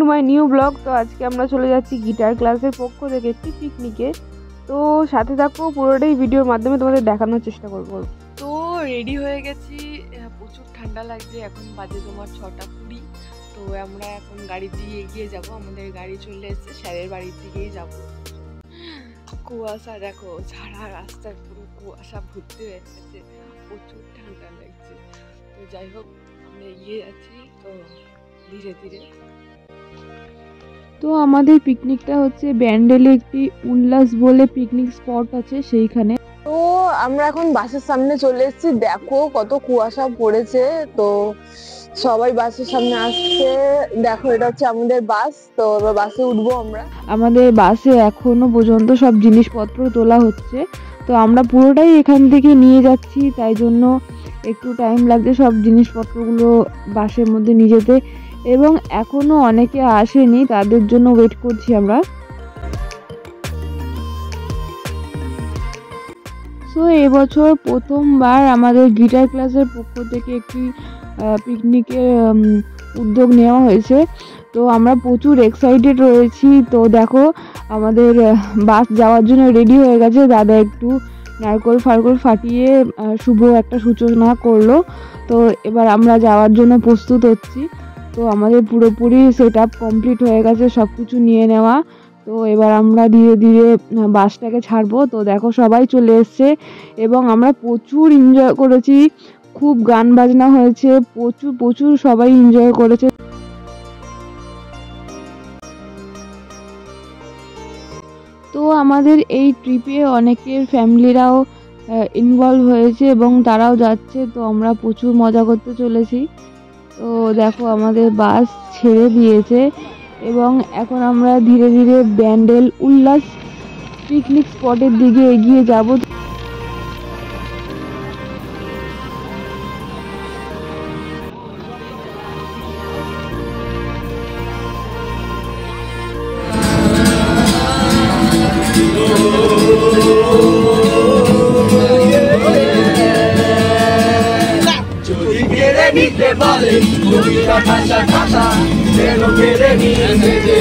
To my new blog. তো আজকে আমরা চলে যাচ্ছি গিটার ক্লাসের পক্ষ থেকে একটি পিকনিকে। তো সাথে থাকো, পুরোটাই ভিডিওর মাধ্যমে তোমাদের দেখানোর চেষ্টা করবো। তো রেডি হয়ে গেছি, প্রচুর ঠান্ডা লাগছে। এখন বাজে তোমার 6:20। তো আমরা এখন গাড়ি দিয়ে এগিয়ে যাব, আমাদের গাড়ি চলে এসেছে, স্যারের বাড়ির দিকেই যাব। কুয়াশা দেখো, সারা রাস্তায় পুরো কুয়াশা ভর্তি হয়ে গেছে, প্রচুর ঠান্ডা লাগছে। তো যাই হোক, আমরা এগিয়ে যাচ্ছি তো ধীরে ধীরে। তো আমাদের পিকনিকটা হচ্ছে ব্যান্ডেলে একটি উল্লাস বলে পিকনিক স্পট আছে সেইখানে। তো আমরা এখন বাসের সামনে চলে এসেছি, দেখো কত কুয়াশা পড়েছে। তো সবাই বাসের সামনে আসছে, দেখো এটা হচ্ছে আমাদের বাস। তো এবার বাসে উঠবো আমরা। আমাদের বাসে এখনো পর্যন্ত সব জিনিসপত্র তোলা হচ্ছে, তো আমরা পুরোটাই এখান থেকে নিয়ে যাচ্ছি, তাই জন্য একটু টাইম লাগছে সব জিনিসপত্রগুলো বাসের মধ্যে নিয়ে যেতে। এবং এখনো অনেকে আসেনি, তাদের জন্য ওয়েট করছি আমরা। সো এবছর প্রথমবার আমাদের গিটার ক্লাসের পক্ষ থেকে একটি পিকনিকের উদ্যোগ নেওয়া হয়েছে। তো আমরা প্রচুর এক্সাইটেড রয়েছি। তো দেখো আমাদের বাস যাওয়ার জন্য রেডি হয়ে গেছে, দাদা একটু নারকোল ফারকোল ফাটিয়ে শুভ একটা সূচনা করলো। তো এবার আমরা যাওয়ার জন্য প্রস্তুত হচ্ছি। তো আমাদের পুরোপুরি সেট আপ কমপ্লিট হয়ে গেছে, সব কিছু নিয়ে নেওয়া। তো এবার আমরা ধীরে ধীরে বাসটাকে ছাড়বো। তো দেখো সবাই চলে এসছে এবং আমরা প্রচুর এনজয় করেছি, খুব গান বাজনা হয়েছে, প্রচুর প্রচুর সবাই এনজয় করেছে। তো আমাদের এই ট্রিপে অনেকের ফ্যামিলিরাও ইনভলভ হয়েছে এবং তারাও যাচ্ছে। তো আমরা প্রচুর মজা করতে চলেছি। তো দেখো আমাদের বাস ছেড়ে দিয়েছে এবং এখন আমরা ধীরে ধীরে ব্যান্ডেল উল্লাস পিকনিক স্পটের দিকে এগিয়ে যাব। নিতে পারে জমিটা ঠাসা ঠাসা যেন কেড়ে নিয়ে যেতে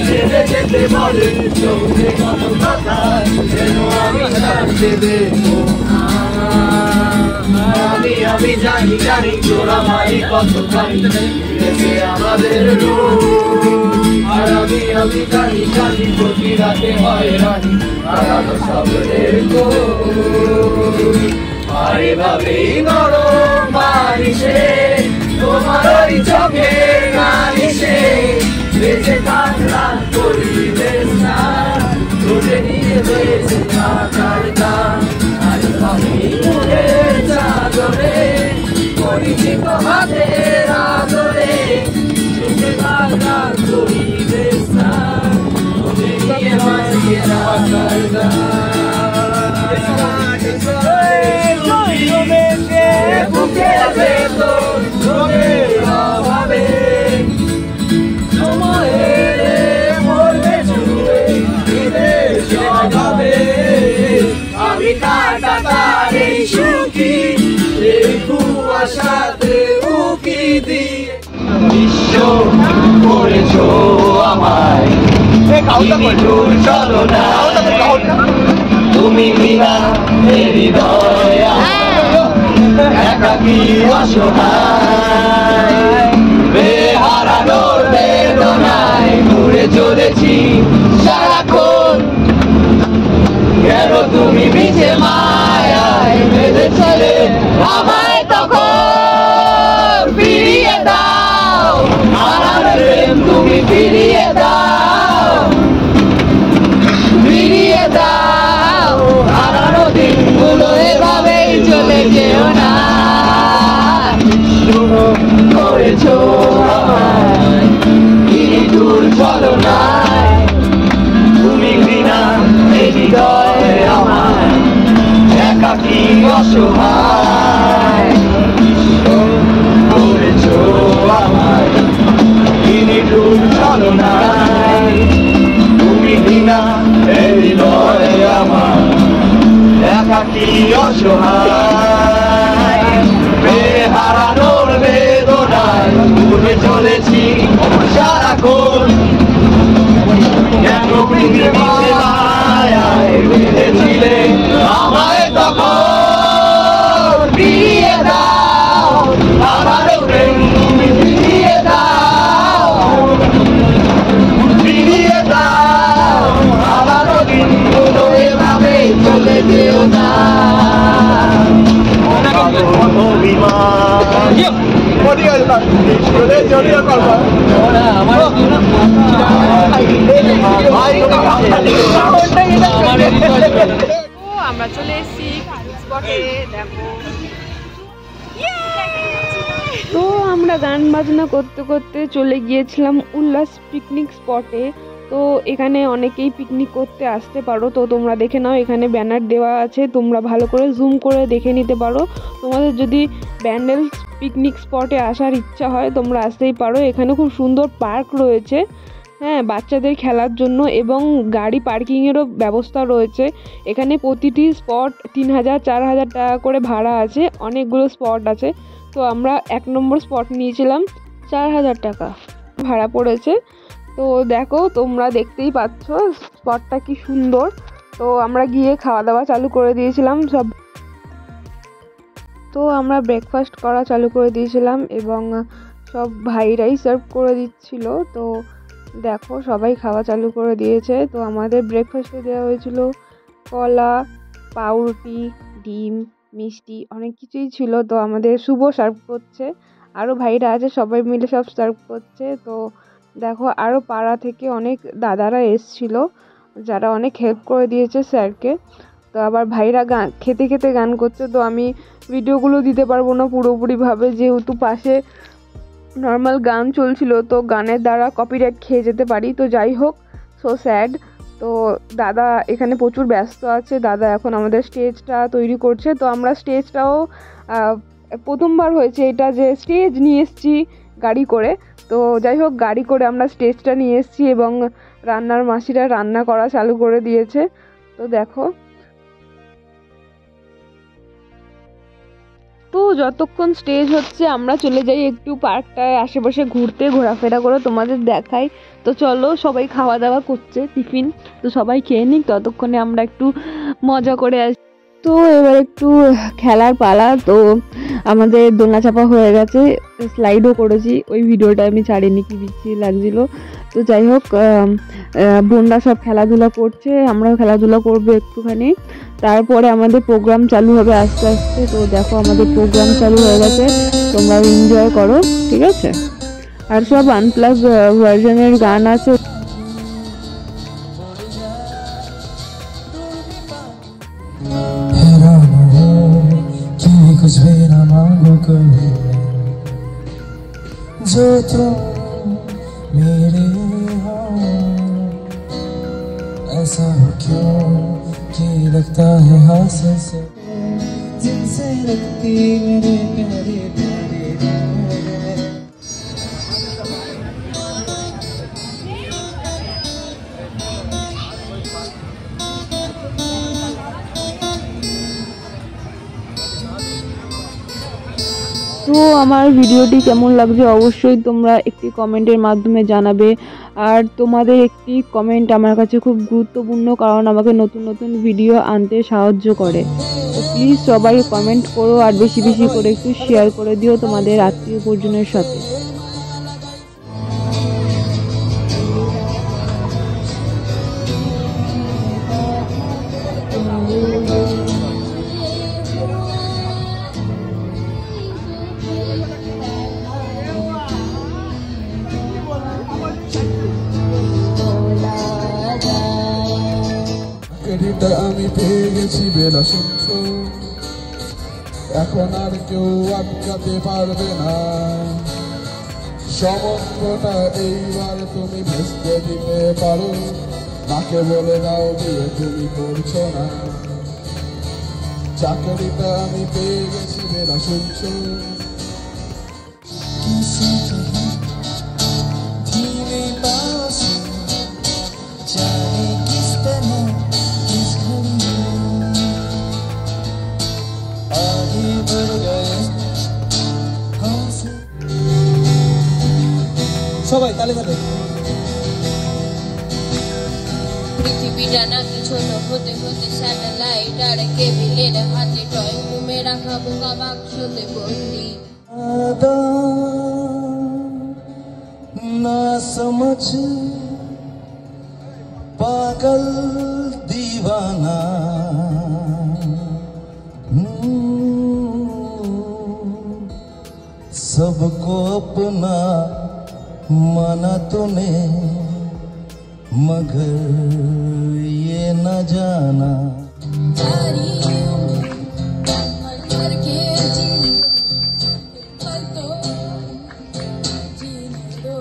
ছেড়ে যেতে বলে চোখে কত কথা যেন আমি জানতে দেবো। আমি জানি জানি তোরা ভাই কত জানি আমাদের আর আমি জানি জানি প্রতি রাতে হয় রানি হারানো সবের গো। আরে ভাবে নরম বারিশে তোমার ওই চোখের নালিশে বেঁচে থাকলাম করিবে না তুলে নিয়ে বেঁচে থাকার দাম। আরে ভাবে মুখের চাদরে পরিচিত হাতের আদরে সুখে থাকলাম করিবে না তুলে নিয়ে বেঁচে থাকার দাম। আমি কাটাতার এই সুখী এই কুয়াশাতে উকি দিয়ে বিশ্ব করেছো আমায় চলো না তুমি বিনা হৃদয় একাকী অসহায় বেহারানোর বেদনায় ঘুরে চলেছি সারাক্ষণ কেন তুমি মিছে মায়ায় বেঁধেছিলে আমায় তখন ফিরিয়ে দাও আমার প্রেম তুমি ফিরিয়ে দাও ফিরিয়ে দাও হারানো দিনগুলো এভাবেই চলে যেও না করেছো আমায় দূর চলো না তুমি ঘৃণা এই হৃদয় আমার একাকী অসহায় করেছো আমায় দূর চলো না তুমি ঘৃণা এই হৃদয় আমার একাকী অসহায় বেহারানোর বেদনায় ছুটে চলেছি সারাক্ষণ কেন পৃথিবীতে মায়ায় বেঁধেছিলে আমায় তখন ফিরিয়ে দাও আমারও প্রেম তুমি ফিরিয়ে দাও ফিরিয়ে দাও আমারও দিনগুলো এভাবে চলে যেও না আমরা চলে এসেছি স্পটে, দেখো। তো আমরা গান বাজনা করতে করতে চলে গিয়েছিলাম উল্লাস পিকনিক স্পটে। তো এখানে অনেকেই পিকনিক করতে আসতে পারো, তো তোমরা দেখে নাও, এখানে ব্যানার দেওয়া আছে, তোমরা ভালো করে জুম করে দেখে নিতে পারো। তোমাদের যদি ব্যান্ডেল পিকনিক স্পটে আসার ইচ্ছা হয় তোমরা আসতেই পারো। এখানে খুব সুন্দর পার্ক রয়েছে, হ্যাঁ, বাচ্চাদের খেলার জন্য, এবং গাড়ি পার্কিংয়েরও ব্যবস্থা রয়েছে। এখানে প্রতিটি স্পট 3000 4000 টাকা করে ভাড়া আছে, অনেকগুলো স্পট আছে। তো আমরা 1 নম্বর স্পট নিয়েছিলাম, 4000 টাকা ভাড়া পড়েছে। তো দেখো, তোমরা দেখতেই পাচ্ছ স্পটটা কি সুন্দর। তো আমরা গিয়ে খাওয়া দাওয়া চালু করে দিয়েছিলাম সব। তো আমরা ব্রেকফাস্ট করা চালু করে দিয়েছিলাম এবং সব ভাইরাই সার্ভ করে দিচ্ছিল। তো দেখো, সবাই খাওয়া চালু করে দিয়েছে। তো আমাদের ব্রেকফাস্টে দেওয়া হয়েছিল কলা, পাউরুটি, ডিম, মিষ্টি, অনেক কিছুই ছিল। তো আমাদের শুভ সার্ভ করছে, আরও ভাইরা আছে, সবাই মিলে সব সার্ভ করছে। তো দেখো, আরও পাড়া থেকে অনেক দাদারা এসছিল, যারা অনেক হেল্প করে দিয়েছে স্যারকে। তো আবার ভাইরা গান খেতে খেতে গান করছে। তো আমি ভিডিওগুলো দিতে পারবো না পুরোপুরিভাবে, যেহেতু পাশে নর্মাল গান চলছিল, তো গানের দ্বারা কপিরাইট খেয়ে যেতে পারি। তো যাই হোক, সো স্যাড। তো দাদা এখানে প্রচুর ব্যস্ত আছে, দাদা এখন আমাদের স্টেজটা তৈরি করছে। তো আমরা স্টেজটাও প্রথমবার হয়েছে এটা, যে স্টেজ নিয়ে এসেছি গাড়ি করে। তো যাই হোক, গাড়ি করে আমরা স্টেজটা নিয়ে এসেছি এবং রান্নার মাসিরা রান্না করা চালু করে দিয়েছে। তো দেখো, তো যতক্ষণ স্টেজ হচ্ছে আমরা চলে যাই একটু পার্কটায় আশেপাশে ঘুরতে, ঘোরাফেরা করে তোমাদের দেখাই। তো চলো, সবাই খাওয়া দাওয়া করছে, টিফিন, তো সবাই খেয়ে নিক, ততক্ষণে আমরা একটু মজা করে আসি। তো এবার একটু খেলার পালা। তো আমাদের দোলনা চাপা হয়ে গেছে, স্লাইডও করেছি, ওই ভিডিওটা আমি ছাড়িনি, কি বিচ্ছিরি লাগছিল। তো যাই হোক, বোনরা সব খেলাধুলা করছে, আমরাও খেলাধুলা করবো একটুখানি, তারপরে আমাদের প্রোগ্রাম চালু হবে আস্তে আস্তে। তো দেখো, আমাদের প্রোগ্রাম চালু হয়ে গেছে, তোমরা এনজয় করো, ঠিক আছে। আর সব আনপ্লাগ ভার্সনের গান আছে। कुछ भी ना मांगो कभी, जो तुम मेरे हो, ऐसा हो क्यों कि लगता है हासिल से, जिनसे लगती मेरे प्यारे प्यारे তো আমার ভিডিওটি কেমন লাগছে অবশ্যই তোমরা একটি কমেন্টের মাধ্যমে জানাবে। আর তোমাদের একটি কমেন্ট আমার কাছে খুব গুরুত্বপূর্ণ, কারণ আমাকে নতুন নতুন ভিডিও আনতে সাহায্য করে। তো প্লিজ সবাই কমেন্ট করো, আর বেশি বেশি করে একটু শেয়ার করে দিও তোমাদের আত্মীয় পরিজনের সাথে। চাকরিটা আমি পেয়ে গেছি বেলা শুনছো, এখন আর কেউ আটকাতে পারবে না, সমস্তটা এইবার তুমি ভেস্তে দিতে পারো, মাকে বলে দাও বিয়ে তুমি করছো না। চাকরিটা আমি পেয়ে গেছি বেলা শুনছো, তালে তালে পৃথিবী ডানা কিছন্ন হতে হতে স্যাটেলাইট আর কেবিলের হাতে ড্রয়িং রুমে রাখা বোকা বাক্সতে বন্দি ना समझ पागल दीवाना सबको अपना माना तूने मगर ये न जाना सारी उम्र मर के जी पर तो जीने दो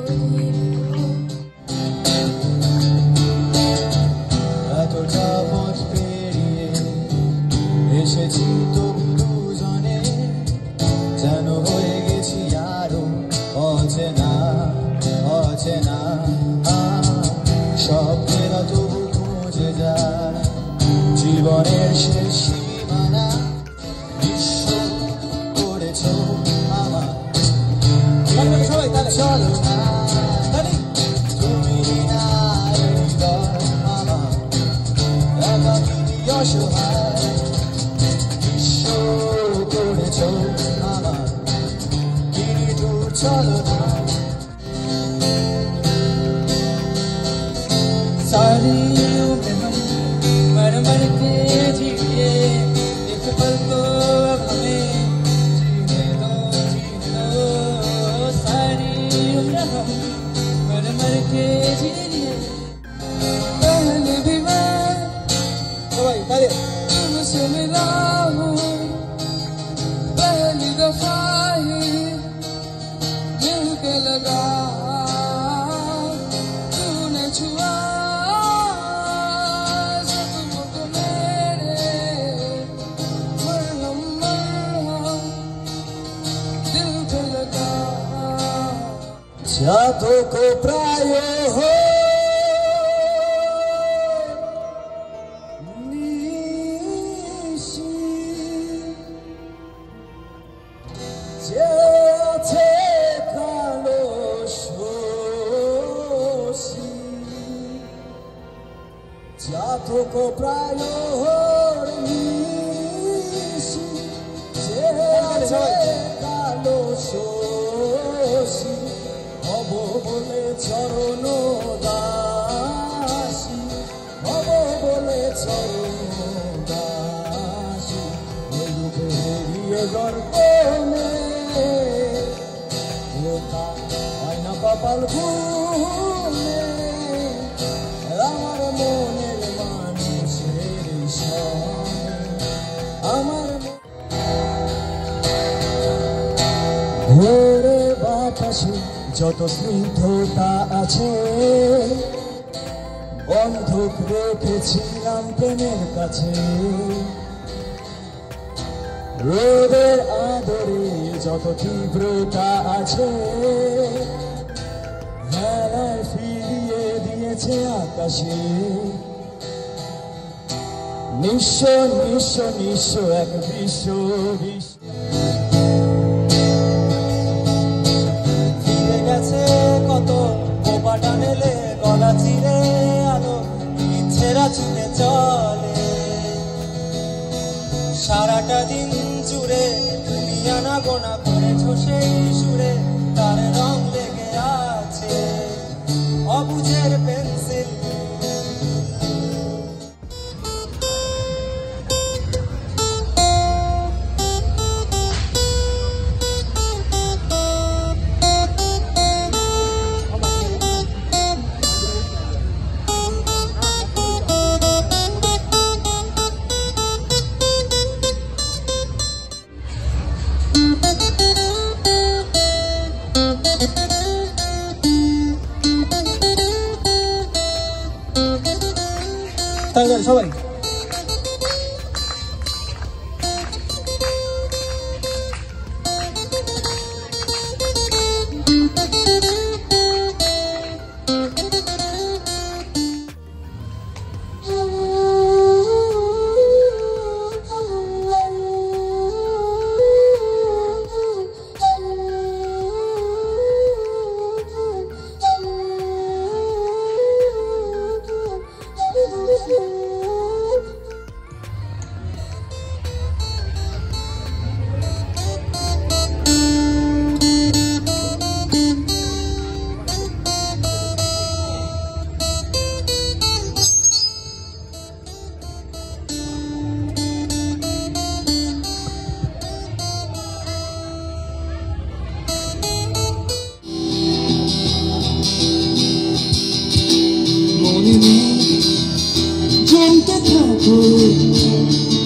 এতটা পথ পেরিয়ে এসেছি তবু দুজনে যেন হয়ে গেছি আরো অচেনা অচেনা স্বপ্নেরা তবু খুঁজে যায় জীবনের শেষ সীমানা বিশ্ব করেছ আমার সবাই তাহলে চলো না তুমি না হৃদয় আমার একাকিনী অসহায় বিশ্ব করেছ আমার কিনি দূর চলো না सारी उम्र हम मर मर के जिए एक पल को अब हमें जीने दो सारी उम्र हम मर मर के जिए पहले भी मैं तुमसे मिला हूँ पहली दफा ही दिल के लगा तूने छुआ यादों को प्राय हो निशी जे আছে কালো শোষী यादों को प्राय हो निशी যে আছে কালো শোষী হব বলে চরণ দাসী হব বলে চরণ দাসী ওই রূপে হেরিয়ে গর্বনে হয় না কপাল ভুলে আমার মনের মানুষের সঙ্গে আমার ভোরে বাতাসে যত স্নিগ্ধতা আছে বন্ধক রেখেছিলাম প্রেমের কাছে রোদের আদরে যত তীব্রতা আছে হেলায় ফিরিয়ে দিয়েছে আকাশে নিঃস্ব নিঃস্ব নিঃস্ব এক বিশ্ব বিশ্ব কত কোপা টানেলে গলা চিরে আলো ইচ্ছেরা ছুটে চলে সারাটা দিন জুড়ে তুমি আনা গোনা করেছো সেই সুরে তার রং লেগে আছে অবুঝের পেন্সিল তাহলে সবাই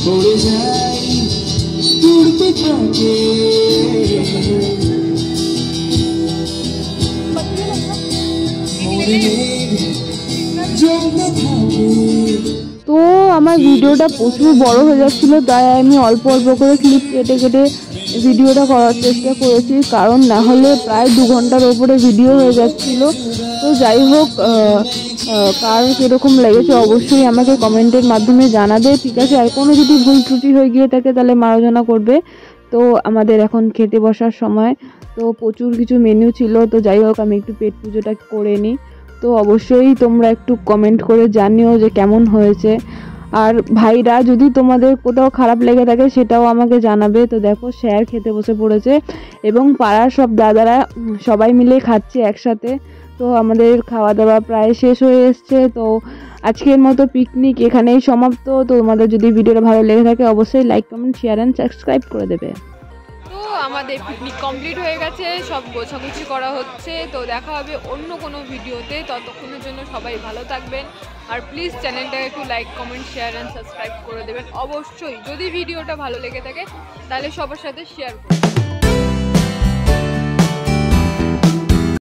পড়ে যাই উড়তে থাকে মনে জমতে থাকে। তো আমার ভিডিওটা প্রচুর বড় হয়ে যাচ্ছিলো, তাই আমি অল্প অল্প করে ক্লিপ কেটে কেটে ভিডিওটা করার চেষ্টা করেছি, কারণ না হলে প্রায় 2 ঘন্টার ওপরে ভিডিও হয়ে যাচ্ছিলো। তো যাই হোক, কার কীরকম লেগেছে অবশ্যই আমাকে কমেন্টের মাধ্যমে জানাবে, ঠিক আছে? আর কোনো যদি ভুল ত্রুটি হয়ে গিয়ে থাকে তাহলে মার্জনা করবে। তো আমাদের এখন খেতে বসার সময়, তো প্রচুর কিছু মেনু ছিল। তো যাই হোক, আমি একটু পেট পুজোটা করে নিই। তো অবশ্যই তোমরা একটু কমেন্ট করে জানিও যে কেমন হয়েছে। আর ভাইরা, যদি তোমাদের কোথাও খারাপ লেগে থাকে সেটাও আমাকে জানাবে। তো দেখো, স্যার খেতে বসে পড়েছে এবং পাড়ার সব দাদারা সবাই মিলে খাচ্ছে একসাথে। তো আমাদের খাওয়া দাওয়া প্রায় শেষ হয়ে এসছে। তো আজকের মতো পিকনিক এখানেই সমাপ্ত। তো তোমাদের যদি ভিডিওটা ভালো লেগে থাকে অবশ্যই like, comment, share and subscribe করে দেবে। তো আমাদের পিকনিক কমপ্লিট হয়ে গেছে, সব গোছাগুছি করা হচ্ছে। তো দেখা হবে অন্য কোনো ভিডিওতে, ততক্ষণের জন্য সবাই ভালো থাকবেন। আর প্লিজ চ্যানেলটাকে একটু like, comment, share and subscribe করে দেবেন অবশ্যই। যদি ভিডিওটা ভালো লেগে থাকে তাহলে সবার সাথে শেয়ার করুন।